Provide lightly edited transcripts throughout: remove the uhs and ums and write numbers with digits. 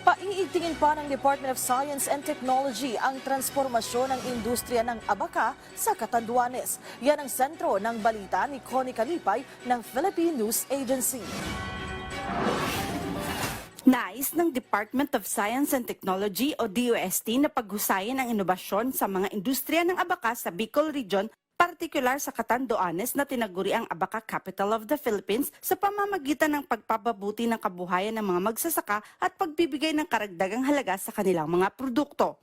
Paiigtingin pa ng Department of Science and Technology ang transformasyon ng industriya ng abaka sa Catanduanes. Yan ang sentro ng balita ni Connie Kalipay ng Philippine News Agency. Nais ng Department of Science and Technology o DOST na paghusayin ang inobasyon sa mga industriya ng abaka sa Bicol Region, partikular sa Catanduanes na tinaguri ang Abaka Capital of the Philippines sa pamamagitan ng pagpapabuti ng kabuhayan ng mga magsasaka at pagbibigay ng karagdagang halaga sa kanilang mga produkto.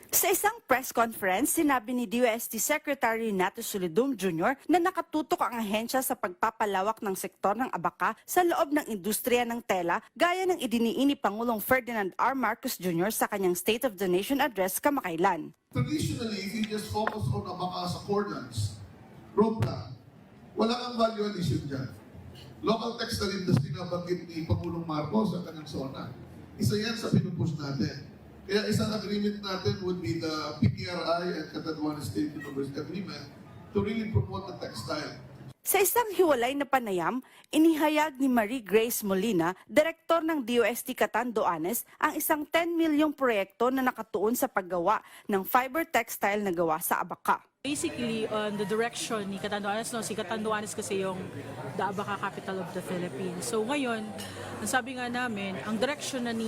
Sa isang press conference, sinabi ni DOST Secretary Renato Solidum Jr. na nakatutok ang ahensya sa pagpapalawak ng sektor ng abaka sa loob ng industriya ng tela gaya ng idiniin ni Pangulong Ferdinand R. Marcos Jr. sa kanyang State of the Nation address kamakailan. Traditionally, if you just focus on abaka sa cordons, ropla, wala kang value addition dyan. Local textile industry na banggit ni Pangulong Marcos sa kanyang zona. Isa yan sa pinupush natin. Kaya isang agreement natin would be the PTRI and Catanduanes State University Agreement to really promote the textile. Sa isang hiwalay na panayam, inihayag ni Marie Grace Molina, direktor ng DOST Catanduanes, ang isang 10 milyong proyekto na nakatuon sa paggawa ng fiber textile na gawa sa abaka. Basically, on the direction ni Catanduanes, si Catanduanes kasi yung the Abaka Capital of the Philippines. So ngayon, ang sabi nga namin, ang direction na ni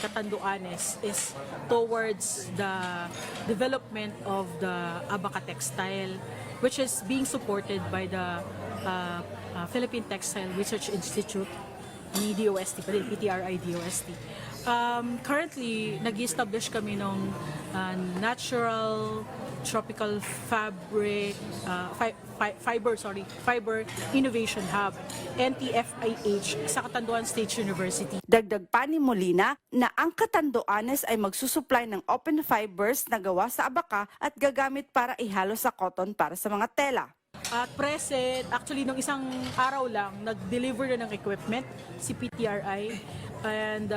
Catanduanes is towards the development of the Abaka textile, which is being supported by the Philippine Textile Research Institute ni DOST, PTRI DOST. Currently, nag-establish kami ng natural tropical fabric fiber innovation hub, NTFIH, sa Catanduanes State University. Dagdag pa ni Molina na ang Catanduanes ay magsusupply ng open fibers na gawa sa abaka at gagamit para ihalo sa cotton para sa mga tela. At present, actually, nung isang araw lang, nag-deliver na ng equipment si PTRI. And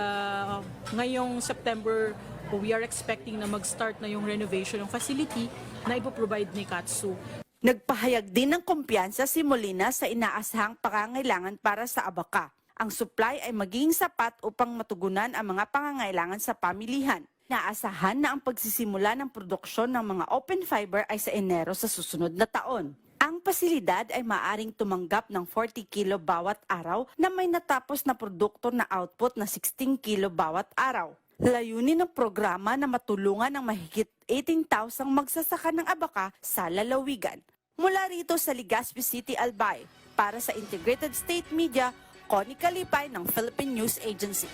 ngayong September, we are expecting na mag-start na yung renovation ng facility na ipoprovide ni Katsu. Nagpahayag din ng kumpiyansa si Molina sa inaasahang pangangailangan para sa abaka. Ang supply ay magiging sapat upang matugunan ang mga pangangailangan sa pamilihan. Naasahan na ang pagsisimula ng produksyon ng mga open fiber ay sa Enero sa susunod na taon. Ang pasilidad ay maaring tumanggap ng 40 kilo bawat araw na may natapos na produkto na output na 16 kilo bawat araw. Layunin ng programa na matulungan ng mahigit 18,000 magsasaka ng abaka sa lalawigan. Mula rito sa Legazpi City, Albay, para sa Integrated State Media, Connie Kalipay ng Philippine News Agency.